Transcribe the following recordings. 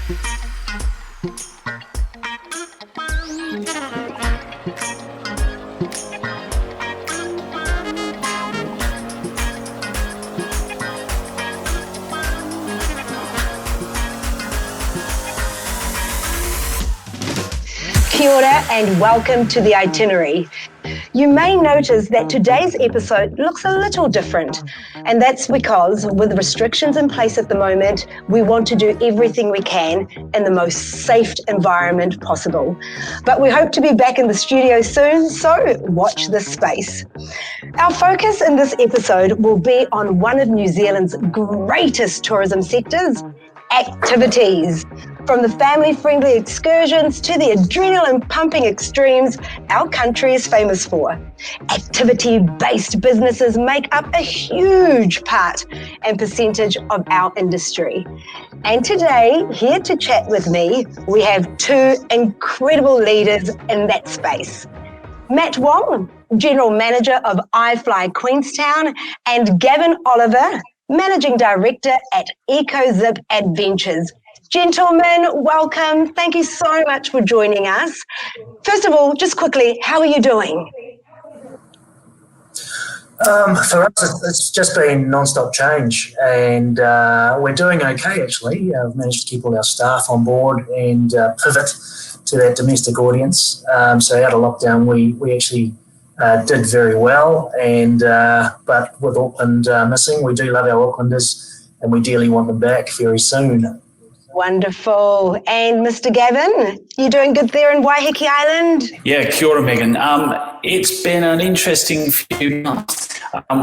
Kia ora and welcome to the Itinerary. You may notice that today's episode looks a little different, and that's because with restrictions in place at the moment, we want to do everything we can in the most safe environment possible. But we hope to be back in the studio soon, so watch this space. Our focus in this episode will be on one of New Zealand's greatest tourism sectors, activities. From the family-friendly excursions to the adrenaline-pumping extremes our country is famous for. Activity-based businesses make up a huge part and percentage of our industry. And today, here to chat with me, we have two incredible leaders in that space. Matt Wong, General Manager of iFly Queenstown, and Gavin Oliver, Managing Director at EcoZip Adventures. Gentlemen, welcome. Thank you so much for joining us. First of all, just quickly, how are you doing? For us, it's just been non-stop change, and we're doing okay, actually. We've managed to keep all our staff on board and pivot to that domestic audience. So out of lockdown, we actually did very well, and but with Auckland missing, we do love our Aucklanders, and we dearly want them back very soon. Wonderful. And Mr. Gavin, you doing good there in Waiheke Island? Yeah, kia ora, Megan. It's been an interesting few months.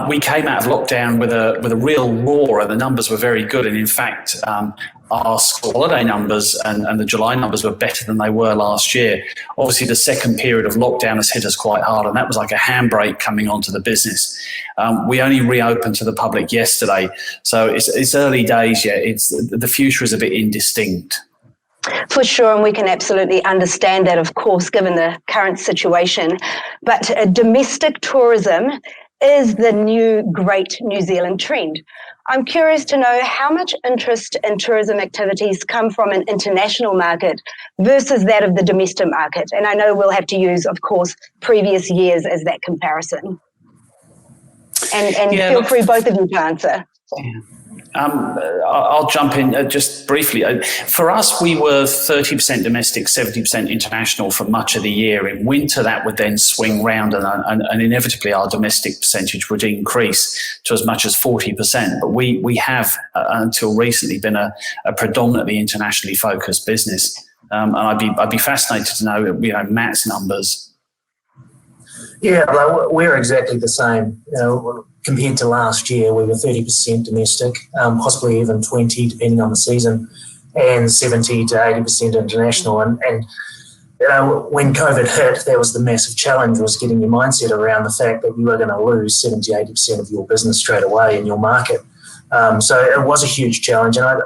We came out of lockdown with a real roar, and the numbers were very good. And in fact, our school holiday numbers and the July numbers were better than they were last year. Obviously, the second period of lockdown has hit us quite hard, and that was like a handbrake coming onto the business. We only reopened to the public yesterday, so it's early days yet. The future is a bit indistinct. For sure, and we can absolutely understand that, of course, given the current situation. But domestic tourism is the new great New Zealand trend. I'm curious to know how much interest in tourism activities come from an international market versus that of the domestic market. And I know we'll have to use, of course, previous years as that comparison. And yeah, feel free, both of you, to answer. I'll jump in just briefly. For us, we were 30% domestic, 70% international for much of the year. In winter, that would then swing round and inevitably our domestic percentage would increase to as much as 40%. But we have, until recently, been a predominantly internationally focused business. And I'd be fascinated to know, Matt's numbers. Yeah, well, we're exactly the same. Compared to last year, we were 30% domestic, possibly even 20% depending on the season, and 70 to 80% international. And when COVID hit, that was the massive challenge, was getting your mindset around the fact that you were going to lose 70, 80% of your business straight away in your market. So it was a huge challenge. And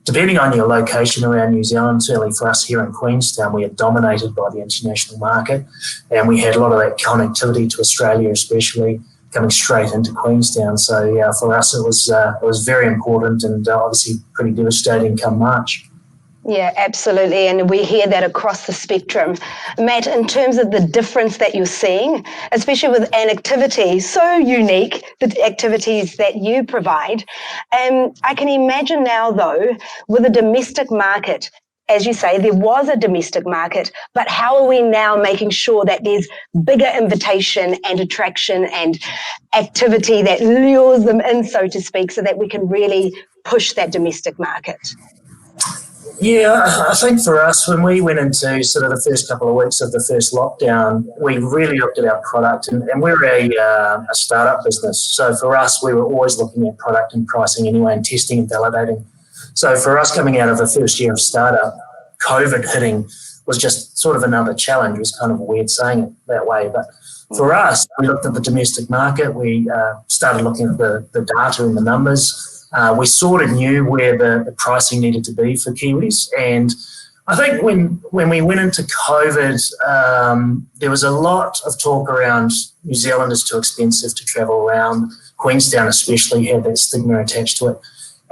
depending on your location around New Zealand, certainly for us here in Queenstown, we are dominated by the international market, and we had a lot of that connectivity to Australia, especially coming straight into Queenstown. So yeah, for us it was very important, and obviously pretty devastating come March. Yeah, absolutely. And we hear that across the spectrum. Matt, in terms of the difference that you're seeing, especially with an activity so unique, the activities that you provide, I can imagine now, though, with a domestic market, as you say, there was a domestic market, but how are we now making sure that there's bigger invitation and attraction and activity that lures them in, so to speak, so that we can really push that domestic market? Yeah, I think for us, when we went into sort of the first couple of weeks of the first lockdown, we really looked at our product, and we're a startup business. So for us, we were always looking at product and pricing anyway, and testing and validating. So for us, coming out of the first year of startup, COVID hitting was just sort of another challenge. It was kind of weird saying it that way. But for us, we looked at the domestic market. We started looking at the data and the numbers. We sort of knew where the pricing needed to be for Kiwis. And I think when we went into COVID, there was a lot of talk around New Zealand is too expensive to travel around. Queenstown especially had that stigma attached to it.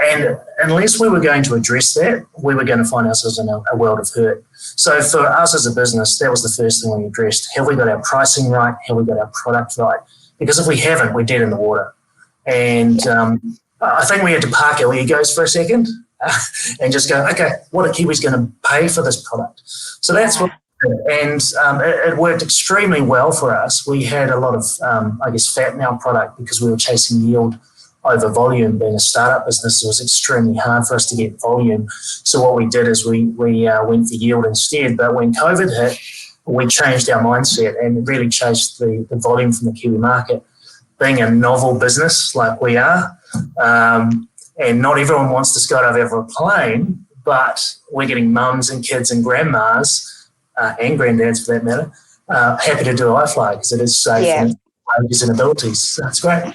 And unless we were going to address that, we were going to find ourselves in a world of hurt. So for us as a business, that was the first thing we addressed. Have we got our pricing right? Have we got our product right? Because if we haven't, we're dead in the water. And I think we had to park our egos for a second and just go, okay, what are Kiwis going to pay for this product? So that's what we did. And it worked extremely well for us. We had a lot of, fat in our product because we were chasing yield over volume. Being a startup business, it was extremely hard for us to get volume. So what we did is we went for yield instead. But when COVID hit, we changed our mindset and really chased the volume from the Kiwi market. Being a novel business like we are, and not everyone wants to skydive over a plane, but we're getting mums and kids and grandmas and granddads for that matter happy to do iFly because it is safe and and abilities. So that's great.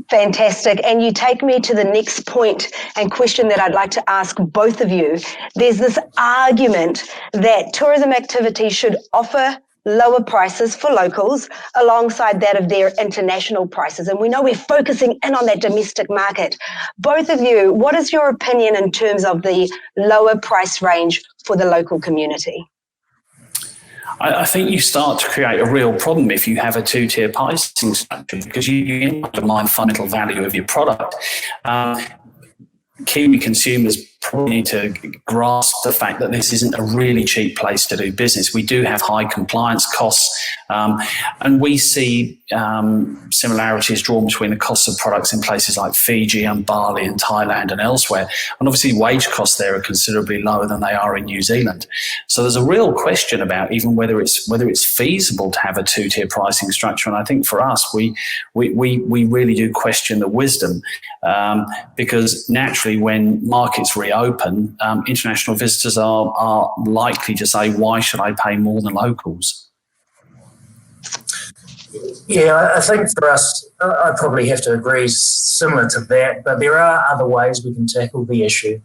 Fantastic. And you take me to the next point and question that I'd like to ask both of you. There's this argument that tourism activities should offer lower prices for locals alongside that of their international prices. And we know we're focusing in on that domestic market. Both of you, what is your opinion in terms of the lower price range for the local community? I think you start to create a real problem if you have a two-tier pricing structure because you undermine the fundamental value of your product. Kiwi consumers probably need to grasp the fact that this isn't a really cheap place to do business. We do have high compliance costs, and we see similarities drawn between the costs of products in places like Fiji and Bali and Thailand and elsewhere. And obviously wage costs there are considerably lower than they are in New Zealand. So there's a real question about even whether it's feasible to have a two-tier pricing structure. And I think for us, we really do question the wisdom because naturally when markets reopen, international visitors are likely to say, why should I pay more than locals? Yeah, I think for us, I probably have to agree similar to that, but there are other ways we can tackle the issue,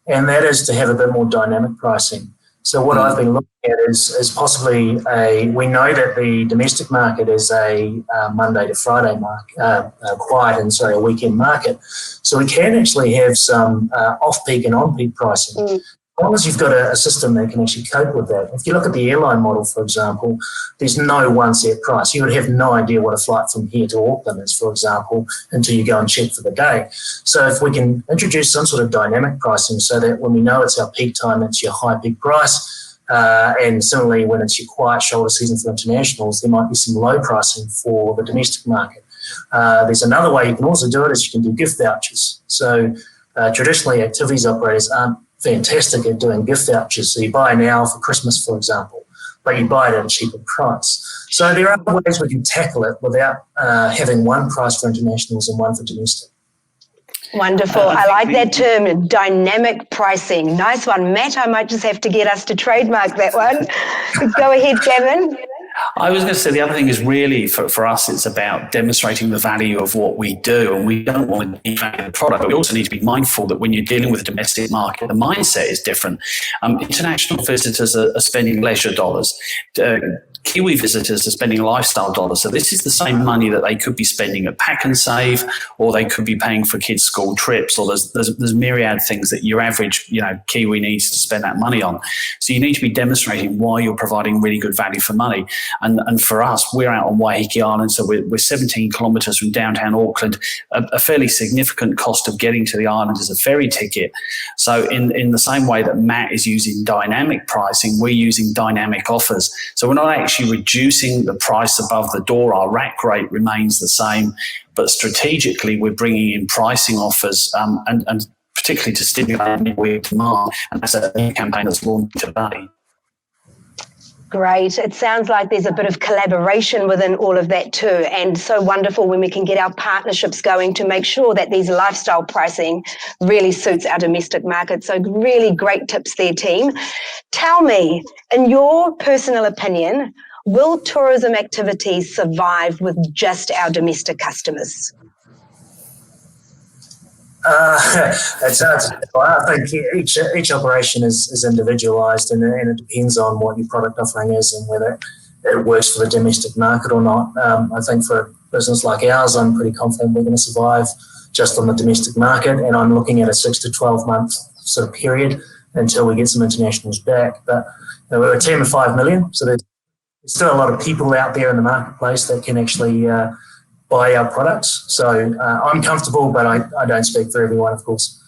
and that is to have a bit more dynamic pricing. So what I've been looking at is possibly we know that the domestic market is a Monday to Friday market, a weekend market. So we can actually have some off-peak and on-peak pricing. As long as you've got a system that can actually cope with that. If you look at the airline model, for example, there's no one set price. You would have no idea what a flight from here to Auckland is, for example, until you go and check for the day. So if we can introduce some sort of dynamic pricing so that when we know it's our peak time, it's your high peak price, and similarly when it's your quiet shoulder season for internationals, there might be some low pricing for the domestic market. There's another way you can also do it is you can do gift vouchers. So traditionally activities operators aren't fantastic at doing gift vouchers. So you buy now for Christmas, for example, but you buy it at a cheaper price. So there are ways we can tackle it without having one price for internationals and one for domestic. Wonderful. I like that term, dynamic pricing. Nice one. Matt, I might just have to get us to trademark that one. Go ahead, Gavin. I was going to say the other thing is really for us, it's about demonstrating the value of what we do, and we don't want to devalue the product. But we also need to be mindful that when you're dealing with a domestic market, the mindset is different. International visitors are spending leisure dollars. Kiwi visitors are spending lifestyle dollars. So this is the same money that they could be spending at Pack and Save, or they could be paying for kids' school trips, or there's myriad things that your average Kiwi needs to spend that money on. So you need to be demonstrating why you're providing really good value for money. And for us, we're out on Waiheke Island, so we're 17 kilometres from downtown Auckland. A fairly significant cost of getting to the island is a ferry ticket. So in the same way that Matt is using dynamic pricing, we're using dynamic offers. So we're not actually reducing the price above the door. Our rack rate remains the same, but strategically we're bringing in pricing offers and particularly to stimulate midweek demand. And that's a new campaign that's launched today. Great. It sounds like there's a bit of collaboration within all of that too, and so wonderful when we can get our partnerships going to make sure that these lifestyle pricing really suits our domestic market. So really great tips there, team. Tell me, in your personal opinion, will tourism activities survive with just our domestic customers? I think each operation is individualised, and it depends on what your product offering is and whether it works for the domestic market or not. I think for a business like ours, I'm pretty confident we're going to survive just on the domestic market, and I'm looking at a 6 to 12 month sort of period until we get some internationals back. But we're a team of 5 million, so there's still a lot of people out there in the marketplace that can actually buy our products. So I'm comfortable, but I don't speak for everyone, of course.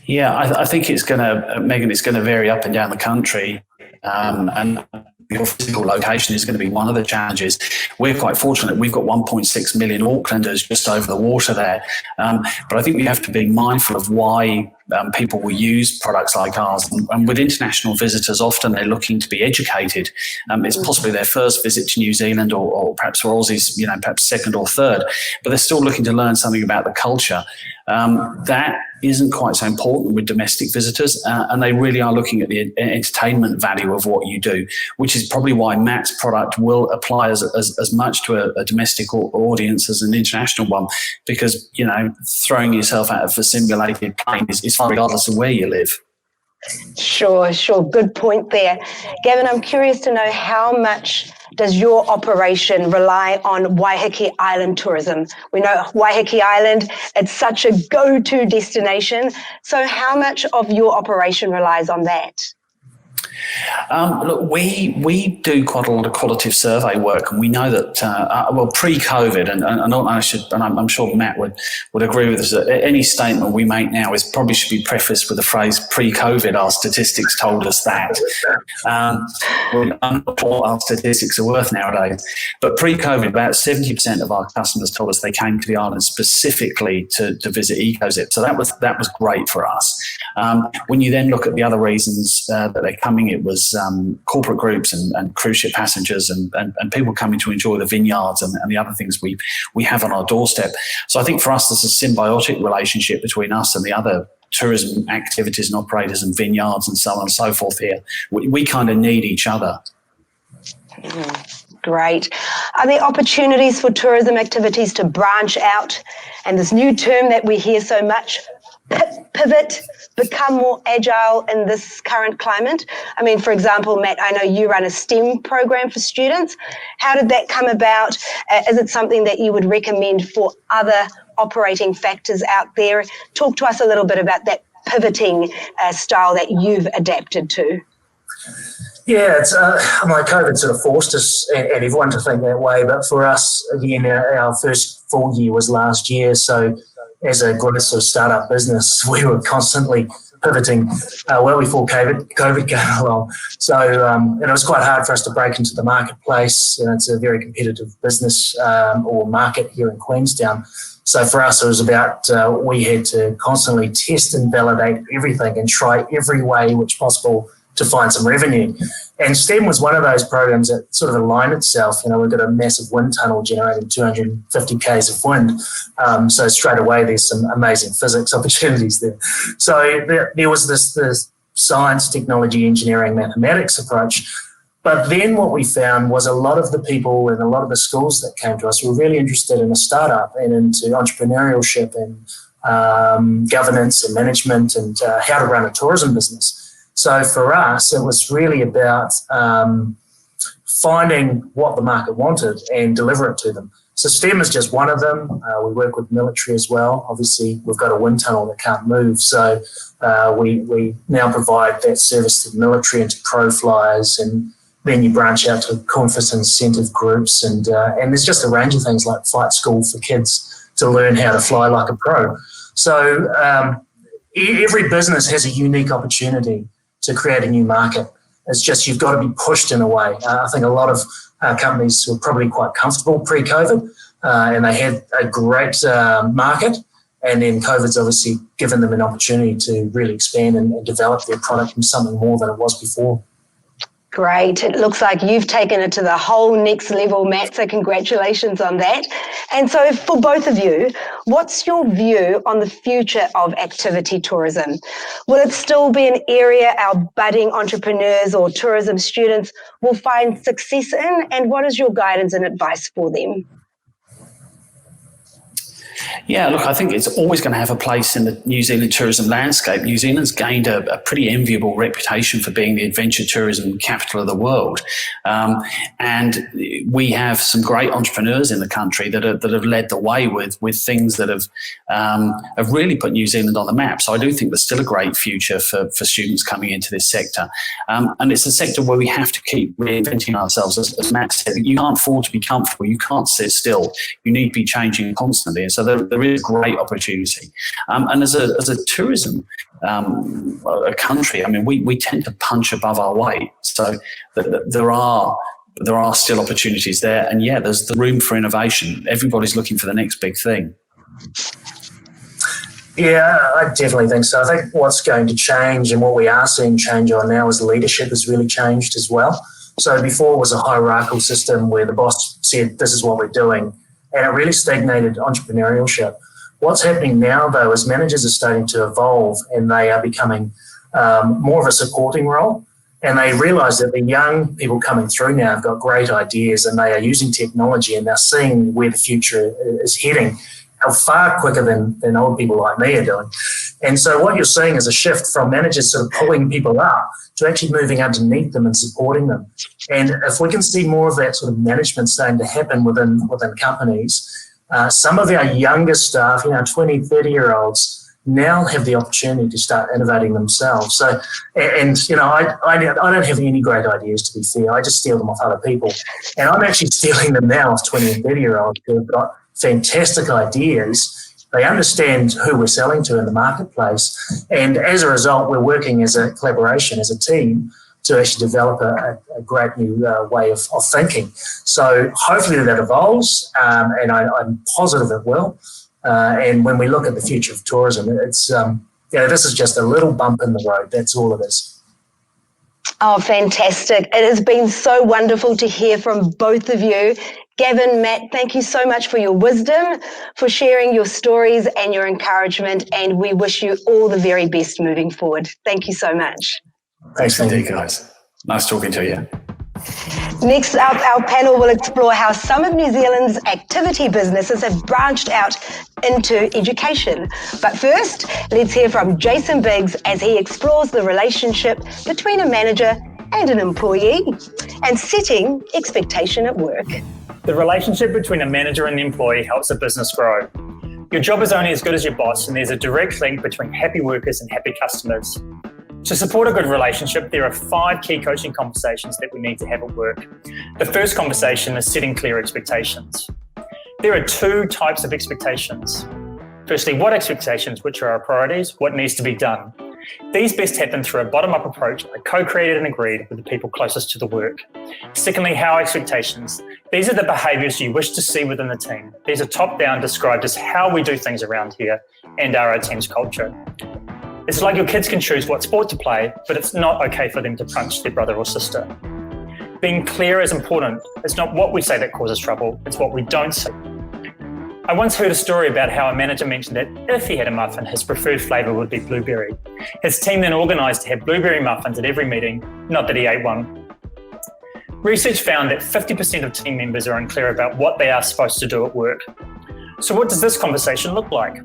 Yeah, I think it's going to, Megan, it's going to vary up and down the country. And your physical location is going to be one of the challenges. We're quite fortunate. We've got 1.6 million Aucklanders just over the water there. But I think we have to be mindful of why people will use products like ours. And with international visitors, often they're looking to be educated. It's possibly their first visit to New Zealand or perhaps for Aussies, perhaps second or third, but they're still looking to learn something about the culture. That isn't quite so important with domestic visitors, and they really are looking at the entertainment value of what you do, which is probably why Matt's product will apply as much to a domestic audience as an international one, because, throwing yourself out of a simulated plane is fine regardless of where you live. Sure. Good point there. Gavin, I'm curious to know, how much does your operation rely on Waiheke Island tourism? We know Waiheke Island, it's such a go-to destination. So how much of your operation relies on that? Look, we do quite a lot of qualitative survey work, and we know that pre-COVID, and I'm sure Matt would agree with us, that any statement we make now probably should be prefaced with the phrase "pre-COVID." Our statistics told us that. I'm not sure what our statistics are worth nowadays, but pre-COVID, about 70% of our customers told us they came to the island specifically to visit EcoZip. So that was great for us. When you then look at the other reasons that they're coming, it was corporate groups and cruise ship passengers and people coming to enjoy the vineyards and the other things we have on our doorstep. So I think for us, there's a symbiotic relationship between us and the other tourism activities and operators and vineyards and so on and so forth here. We kind of need each other. Great. Are there opportunities for tourism activities to branch out? And this new term that we hear so much, pivot, become more agile in this current climate? I mean, for example, Matt, I know you run a STEM program for students. How did that come about? Is it something that you would recommend for other operating factors out there? Talk to us a little bit about that pivoting style that you've adapted to. Yeah, it's COVID sort of forced us and everyone to think that way. But for us, again, our first full year was last year. So as a growth sort of startup business, we were constantly pivoting well before COVID came along. So and it was quite hard for us to break into the marketplace. It's a very competitive business or market here in Queenstown. So for us, it was about we had to constantly test and validate everything and try every way which possible to find some revenue. And STEM was one of those programs that sort of aligned itself. We've got a massive wind tunnel generating 250 k's of wind. So straight away, there's some amazing physics opportunities there. So there was this science, technology, engineering, mathematics approach. But then what we found was a lot of the people and a lot of the schools that came to us were really interested in a startup and into entrepreneurship and governance and management and how to run a tourism business. So for us, it was really about finding what the market wanted and deliver it to them. So STEM is just one of them. We work with military as well. Obviously, we've got a wind tunnel that can't move. So we now provide that service to the military and to pro flyers, and then you branch out to conference and incentive groups. And there's just a range of things like flight school for kids to learn how to fly like a pro. So every business has a unique opportunity to create a new market. It's just you've got to be pushed in a way. I think a lot of companies were probably quite comfortable pre-COVID and they had a great market, and then COVID's obviously given them an opportunity to really expand and develop their product into something more than it was before. Great. It looks like you've taken it to the whole next level, Matt, so congratulations on that. And so for both of you, what's your view on the future of activity tourism? Will it still be an area our budding entrepreneurs or tourism students will find success in? And what is your guidance and advice for them? Yeah, look, I think it's always going to have a place in the New Zealand tourism landscape. New Zealand's gained a pretty enviable reputation for being the adventure tourism capital of the world. And we have some great entrepreneurs in the country that have led the way with things that have really put New Zealand on the map. So I do think there's still a great future for students coming into this sector. And it's a sector where we have to keep reinventing ourselves. As Matt said, you can't afford to be comfortable. You can't sit still. You need to be changing constantly. And so there is great opportunity. And as a tourism a country, I mean, we tend to punch above our weight. So there are still opportunities there. And yeah, there's the room for innovation. Everybody's looking for the next big thing. Yeah, I definitely think so. I think what's going to change and what we are seeing change on now is leadership has really changed as well. So before it was a hierarchical system where the boss said, this is what we're doing, and it really stagnated entrepreneurship. What's happening now, though, is managers are starting to evolve and they are becoming more of a supporting role. And they realise that the young people coming through now have got great ideas and they are using technology and they're seeing where the future is heading far quicker than old people like me are doing. And so what you're seeing is a shift from managers sort of pulling people up to actually moving underneath them and supporting them. And if we can see more of that sort of management starting to happen within companies, some of our younger staff, 20, 30-year-olds, now have the opportunity to start innovating themselves. So, and I don't have any great ideas, to be fair. I just steal them off other people. And I'm actually stealing them now off 20 and 30-year-olds who have got fantastic ideas. They understand who we're selling to in the marketplace. And as a result, we're working as a collaboration, as a team, to actually develop a great new way of thinking. So hopefully that evolves, and I'm positive it will. And when we look at the future of tourism, it's this is just a little bump in the road. That's all it is. Oh, fantastic. It has been so wonderful to hear from both of you. Gavin, Matt, thank you so much for your wisdom, for sharing your stories and your encouragement, and we wish you all the very best moving forward. Thank you so much. Thanks indeed, guys. Nice talking to you. Next up, our panel will explore how some of New Zealand's activity businesses have branched out into education. But first, let's hear from Jason Biggs as he explores the relationship between a manager and an employee and setting expectation at work. The relationship between a manager and the employee helps a business grow. Your job is only as good as your boss, and there's a direct link between happy workers and happy customers. To support a good relationship, there are 5 key coaching conversations that we need to have at work. The first conversation is setting clear expectations. There are 2 types of expectations. Firstly, what expectations, which are our priorities, what needs to be done. These best happen through a bottom-up approach, co-created and agreed with the people closest to the work. Secondly, how expectations. These are the behaviours you wish to see within the team. These are top-down, described as how we do things around here and are our team's culture. It's like your kids can choose what sport to play, but it's not okay for them to punch their brother or sister. Being clear is important. It's not what we say that causes trouble, it's what we don't say. I once heard a story about how a manager mentioned that if he had a muffin, his preferred flavour would be blueberry. His team then organised to have blueberry muffins at every meeting, not that he ate one. Research found that 50% of team members are unclear about what they are supposed to do at work. So what does this conversation look like?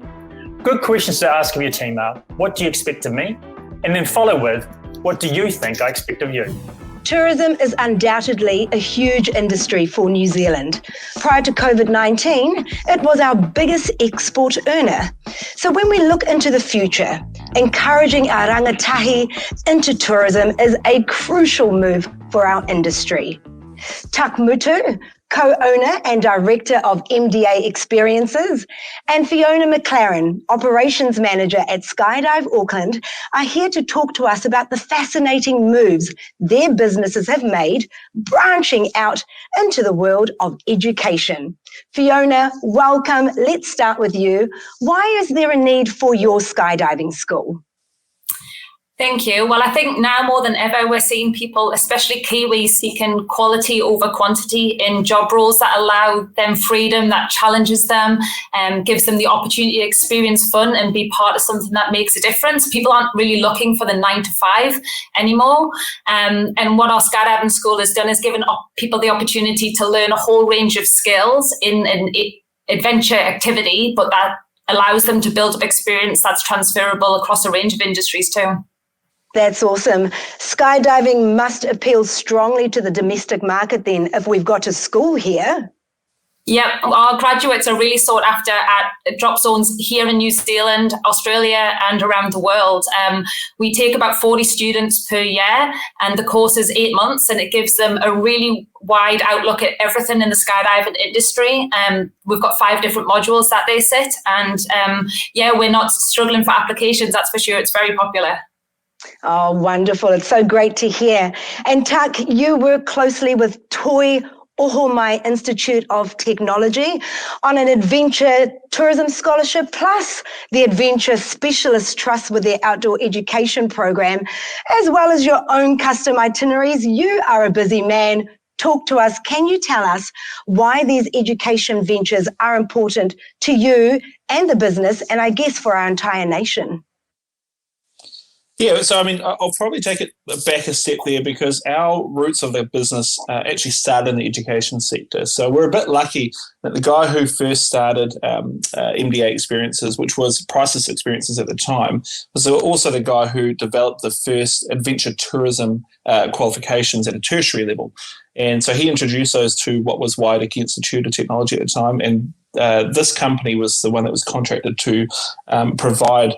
Good questions to ask of your team are, what do you expect of me? And then follow with, what do you think I expect of you? Tourism is undoubtedly a huge industry for New Zealand. Prior to COVID-19, it was our biggest export earner. So when we look into the future, encouraging our rangatahi into tourism is a crucial move for our industry. Tak Mutu, co-owner and director of MDA Experiences, and Fiona McLaren, operations manager at Skydive Auckland, are here to talk to us about the fascinating moves their businesses have made, branching out into the world of education. Fiona, welcome. Let's start with you. Why is there a need for your skydiving school? Thank you. Well, I think now more than ever, we're seeing people, especially Kiwis, seeking quality over quantity in job roles that allow them freedom, that challenges them, and gives them the opportunity to experience fun and be part of something that makes a difference. People aren't really looking for the 9 to 5 anymore. And what our Skydiving School has done is given people the opportunity to learn a whole range of skills in an adventure activity, but that allows them to build up experience that's transferable across a range of industries too. That's awesome. Skydiving must appeal strongly to the domestic market then if we've got a school here. Yeah, our graduates are really sought after at drop zones here in New Zealand, Australia, and around the world. We take about 40 students per year, and the course is 8 months, and it gives them a really wide outlook at everything in the skydiving industry. We've got 5 different modules that they sit, and we're not struggling for applications, that's for sure. It's very popular. Oh, wonderful. It's so great to hear. And Tak, you work closely with Toi Ohomai Institute of Technology on an adventure tourism scholarship, plus the Adventure Specialist Trust with their outdoor education program, as well as your own custom itineraries. You are a busy man. Talk to us. Can you tell us why these education ventures are important to you and the business, and I guess for our entire nation? Yeah, so I mean, I'll probably take it back a step there because our roots of the business actually started in the education sector. So we're a bit lucky that the guy who first started MDA Experiences, which was Priceless Experiences at the time, was also the guy who developed the first adventure tourism qualifications at a tertiary level. And so he introduced those to what was Wairiki Institute of Technology at the time, and this company was the one that was contracted to provide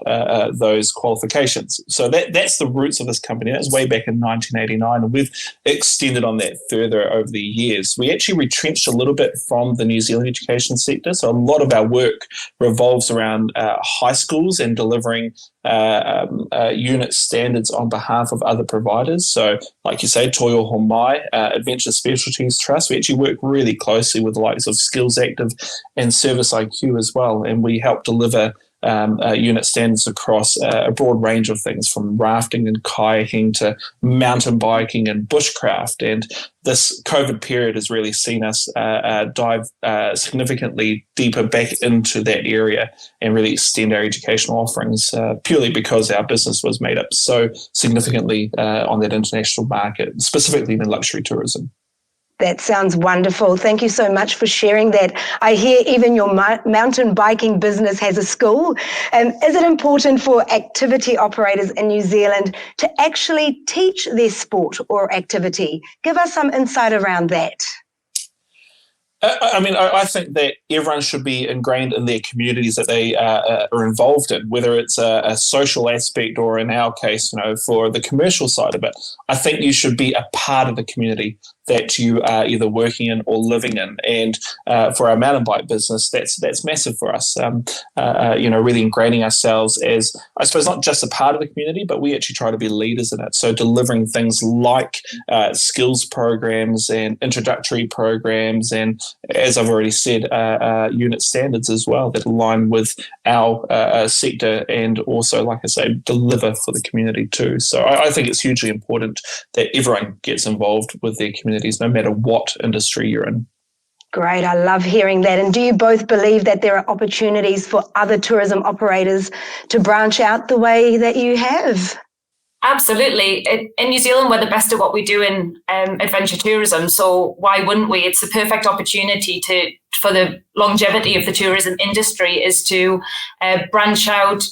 those qualifications. So that's the roots of this company. That was way back in 1989, and we've extended on that further over the years. We actually retrenched a little bit from the New Zealand education sector, so a lot of our work revolves around high schools and delivering unit standards on behalf of other providers. So like you say, Toi Ohomai, Adventure Specialties Trust, we actually work really closely with the likes of Skills Active and Service IQ as well, and we help deliver unit standards across a broad range of things, from rafting and kayaking to mountain biking and bushcraft. And this COVID period has really seen us dive significantly deeper back into that area and really extend our educational offerings purely because our business was made up so significantly on that international market, specifically in luxury tourism. That sounds wonderful. Thank you so much for sharing that. I hear even your mountain biking business has a school. Is it important for activity operators in New Zealand to actually teach their sport or activity? Give us some insight around that. I think that everyone should be ingrained in their communities that they are involved in, whether it's a social aspect or, in our case, for the commercial side of it. I think you should be a part of the community that you are either working in or living in. And for our mountain bike business, that's massive for us. Really ingraining ourselves as, I suppose, not just a part of the community, but we actually try to be leaders in it. So delivering things like skills programs and introductory programs, and as I've already said, unit standards as well that align with our sector, and also, like I say, deliver for the community too. So I think it's hugely important that everyone gets involved with their communities, no matter what industry you're in. Great, I love hearing that. And do you both believe that there are opportunities for other tourism operators to branch out the way that you have? Absolutely. In New Zealand, we're the best at what we do in adventure tourism. So why wouldn't we? It's the perfect opportunity for the longevity of the tourism industry is to branch out,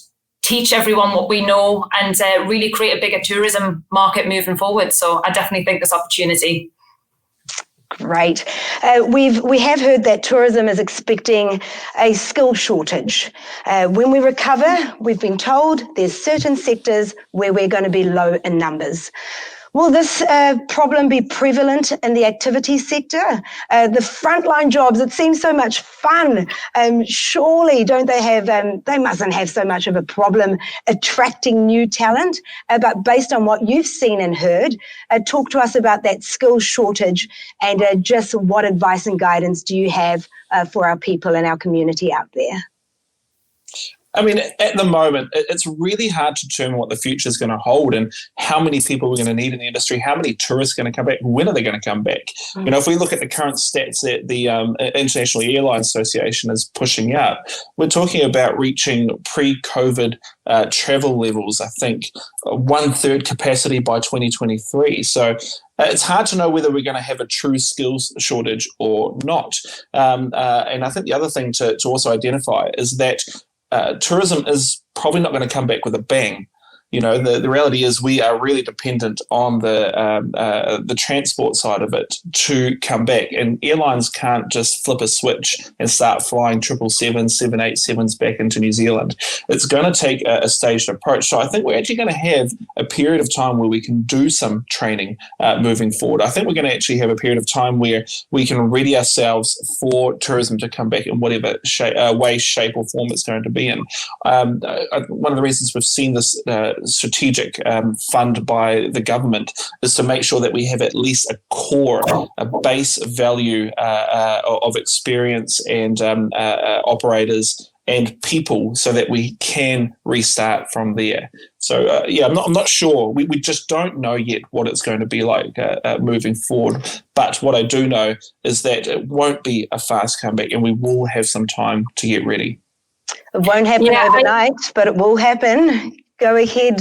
teach everyone what we know, and really create a bigger tourism market moving forward. So I definitely think there's opportunity. Great. We have heard that tourism is expecting a skill shortage. When we recover, we've been told there's certain sectors where we're going to be low in numbers. Will this problem be prevalent in the activity sector? The frontline jobs, it seems so much fun. Surely don't they have, they mustn't have so much of a problem attracting new talent. But based on what you've seen and heard, talk to us about that skills shortage, and just what advice and guidance do you have for our people in our community out there? I mean, at the moment, it's really hard to determine what the future is going to hold and how many people we're going to need in the industry, how many tourists are going to come back, when are they going to come back? If we look at the current stats that the International Airlines Association is pushing out, we're talking about reaching pre-COVID travel levels, I think, 1/3 capacity by 2023. So it's hard to know whether we're going to have a true skills shortage or not. And I think the other thing to also identify is that tourism is probably not going to come back with a bang. You know, the reality is we are really dependent on the transport side of it to come back, and airlines can't just flip a switch and start flying 777s, 787s back into New Zealand. It's going to take a staged approach. So I think we're actually going to have a period of time where we can do some training moving forward. I think we're going to actually have a period of time where we can ready ourselves for tourism to come back in whatever way, shape or form it's going to be in. One of the reasons we've seen this strategic fund by the government is to make sure that we have at least a base value of experience and operators and people, so that we can restart from there. So I'm not sure. We just don't know yet what it's going to be like moving forward. But what I do know is that it won't be a fast comeback, and we will have some time to get ready. It won't happen overnight, but it will happen. Go ahead.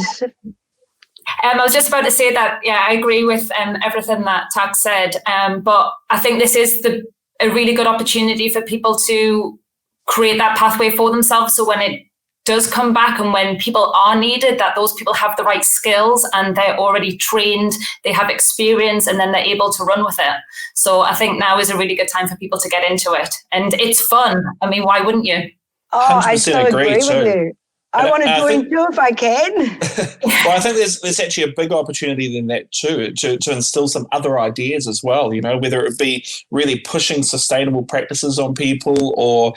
I was just about to say that, I agree with everything that Tak said, but I think this is a really good opportunity for people to create that pathway for themselves, so when it does come back and when people are needed, that those people have the right skills and they're already trained, they have experience, and then they're able to run with it. So I think now is a really good time for people to get into it. And it's fun. I mean, why wouldn't you? Oh, I so agree with you. I want to join too if I can. Well, I think there's actually a big opportunity in that too, to instill some other ideas as well, you know, whether it be really pushing sustainable practices on people, or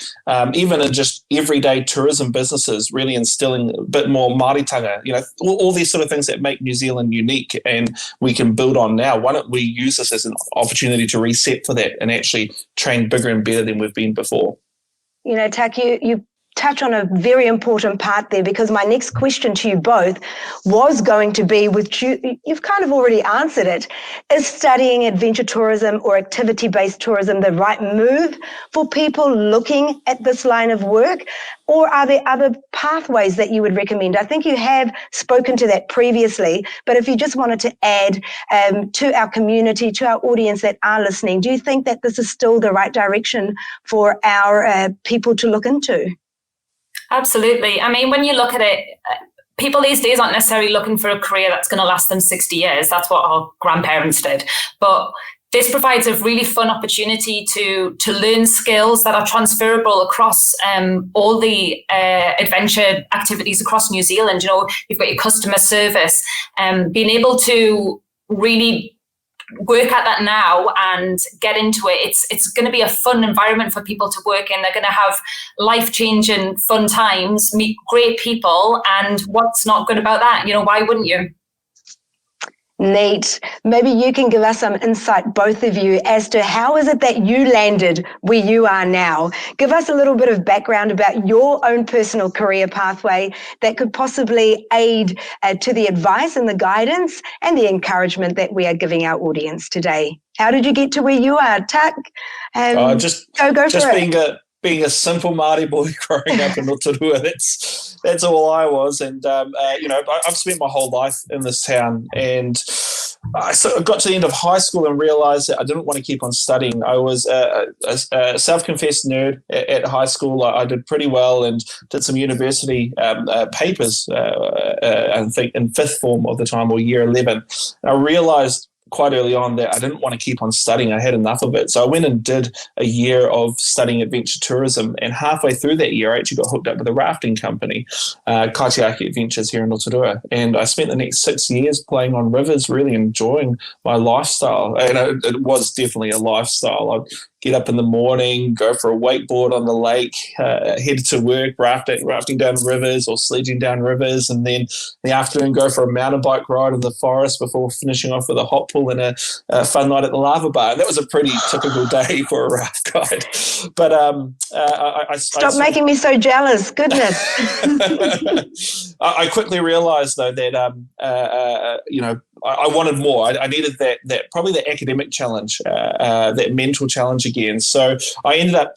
even in just everyday tourism businesses, really instilling a bit more māoritanga, you know, all these sort of things that make New Zealand unique and we can build on now. Why don't we use this as an opportunity to reset for that and actually train bigger and better than we've been before? You know, Tak, you touch on a very important part there, because my next question to you both was going to be, you've kind of already answered it. Is studying adventure tourism or activity-based tourism the right move for people looking at this line of work? Or are there other pathways that you would recommend? I think you have spoken to that previously, but if you just wanted to add to our community, to our audience that are listening, do you think that this is still the right direction for our people to look into? Absolutely. I mean, when you look at it, people these days aren't necessarily looking for a career that's going to last them 60 years. That's what our grandparents did. But this provides a really fun opportunity to learn skills that are transferable across all the adventure activities across New Zealand. You know, you've got your customer service, being able to really work at that now and get into it. It's going to be a fun environment for people to work in. They're going to have life-changing fun times, meet great people, and what's not good about that? You know, why wouldn't you? Neat. Maybe you can give us some insight, both of you, as to how is it that you landed where you are now. Give us a little bit of background about your own personal career pathway that could possibly aid to the advice and the guidance and the encouragement that we are giving our audience today. How did you get to where you are, Tak? Go for it. Being a simple Māori boy growing up in Rotorua, that's all I was. And, you know, I've spent my whole life in this town, and I sort of got to the end of high school and realised that I didn't want to keep on studying. I was a self-confessed nerd at high school. I did pretty well and did some university papers, I think in fifth form of the time, or year 11. And I realised quite early on that I didn't want to keep on studying. I had enough of it. So I went and did a year of studying adventure tourism, and halfway through that year I actually got hooked up with a rafting company, Kaitiaki Adventures here in Rotorua, and I spent the next 6 years playing on rivers, really enjoying my lifestyle. And it was definitely a lifestyle. I'd get up in the morning, go for a wakeboard on the lake, head to work, rafting down rivers or sledging down rivers, and then in the afternoon go for a mountain bike ride in the forest before finishing off with a hot pool and a fun night at the lava bar. And that was a pretty typical day for a raft guide. But Stop making me so jealous. Goodness. I quickly realised though that you know, I wanted more. I needed that probably the academic challenge, that mental challenge again. So I ended up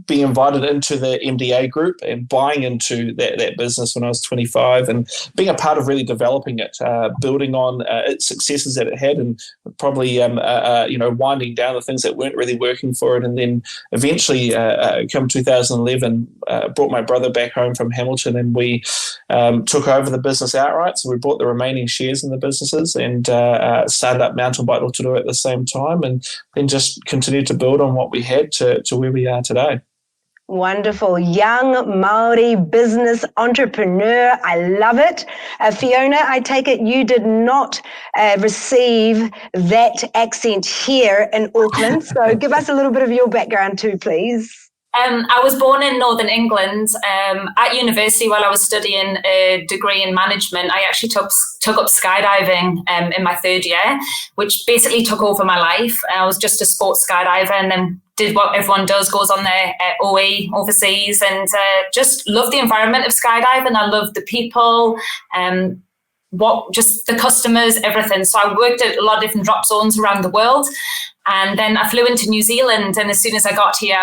being invited into the MDA group and buying into that business when I was 25 and being a part of really developing it, building on its successes that it had, and probably winding down the things that weren't really working for it. And then eventually, come 2011, brought my brother back home from Hamilton, and we took over the business outright. So we bought the remaining shares in the businesses and started up Mountain Bike Rotorua at the same time, and then just continued to build on what we had to where we are today. Wonderful. Young Māori business entrepreneur. I love it. Fiona, I take it you did not receive that accent here in Auckland. So give us a little bit of your background too, please. I was born in Northern England. At university, while I was studying a degree in management, I actually took up skydiving in my third year, which basically took over my life. I was just a sports skydiver, and then did what everyone does, goes on their OE overseas, and just love the environment of skydiving. I love the people, just the customers, everything. So I worked at a lot of different drop zones around the world. And then I flew into New Zealand, and as soon as I got here,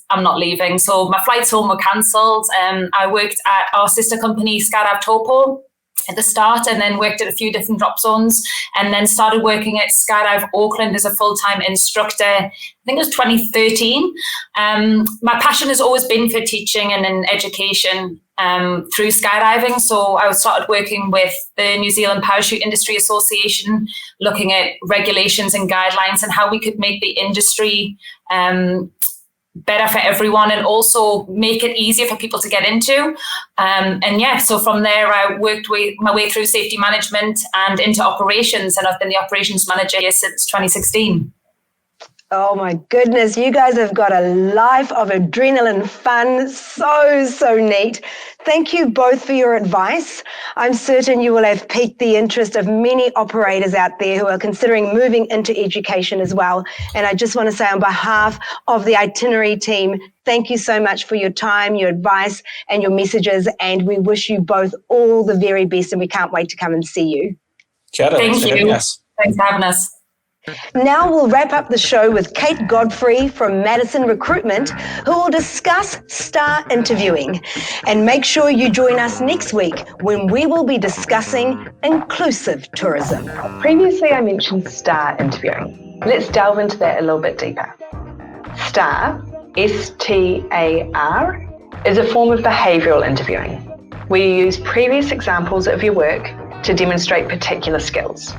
I'm not leaving. So my flights home were cancelled. I worked at our sister company, Skydive Taupo, at the start, and then worked at a few different drop zones, and then started working at Skydive Auckland as a full-time instructor. I think it was 2013. My passion has always been for teaching and in education through skydiving. So I started working with the New Zealand Parachute Industry Association, looking at regulations and guidelines and how we could make the industry better for everyone and also make it easier for people to get into. So from there I worked my way through safety management and into operations, and I've been the operations manager here since 2016. Oh my goodness, you guys have got a life of adrenaline fun. So neat. Thank you both for your advice. I'm certain you will have piqued the interest of many operators out there who are considering moving into education as well. And I just want to say on behalf of the Itinerary team, thank you so much for your time, your advice and your messages. And we wish you both all the very best, and we can't wait to come and see you. Kia ora. Thank you. Thanks for having us. Now we'll wrap up the show with Kate Godfrey from Madison Recruitment, who will discuss star interviewing. And make sure you join us next week when we will be discussing inclusive tourism. Previously, I mentioned star interviewing. Let's delve into that a little bit deeper. STAR, S-T-A-R, is a form of behavioural interviewing, where you use previous examples of your work to demonstrate particular skills.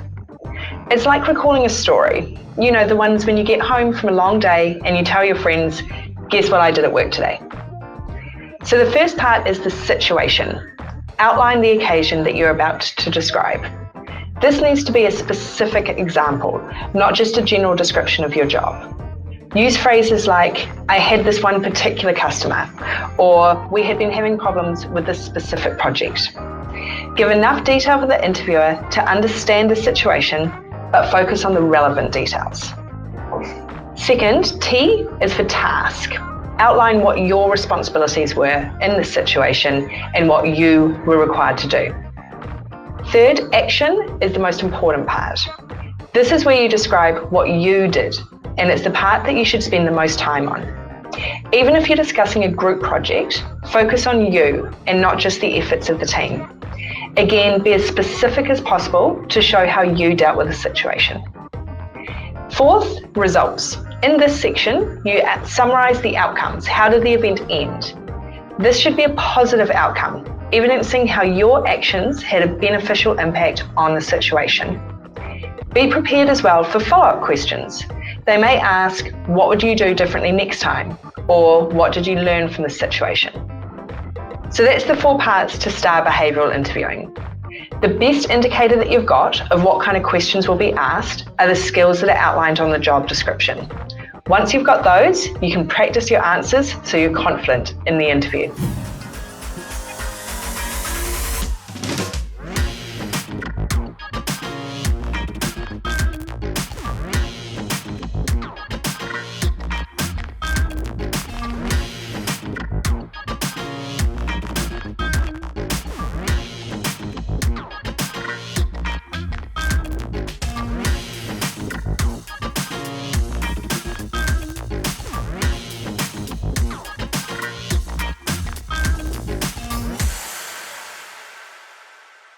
It's like recalling a story. You know, the ones when you get home from a long day and you tell your friends, guess what I did at work today? So the first part is the situation. Outline the occasion that you're about to describe. This needs to be a specific example, not just a general description of your job. Use phrases like, I had this one particular customer, or we had been having problems with this specific project. Give enough detail for the interviewer to understand the situation, but focus on the relevant details. Second, T is for task. Outline what your responsibilities were in this situation and what you were required to do. Third, action is the most important part. This is where you describe what you did, and it's the part that you should spend the most time on. Even if you're discussing a group project, focus on you and not just the efforts of the team. Again, be as specific as possible to show how you dealt with the situation. Fourth, results. In this section, you summarize the outcomes. How did the event end? This should be a positive outcome, evidencing how your actions had a beneficial impact on the situation. Be prepared as well for follow-up questions. They may ask, what would you do differently next time? Or what did you learn from the situation? So that's the 4 parts to STAR behavioural interviewing. The best indicator that you've got of what kind of questions will be asked are the skills that are outlined on the job description. Once you've got those, you can practice your answers so you're confident in the interview.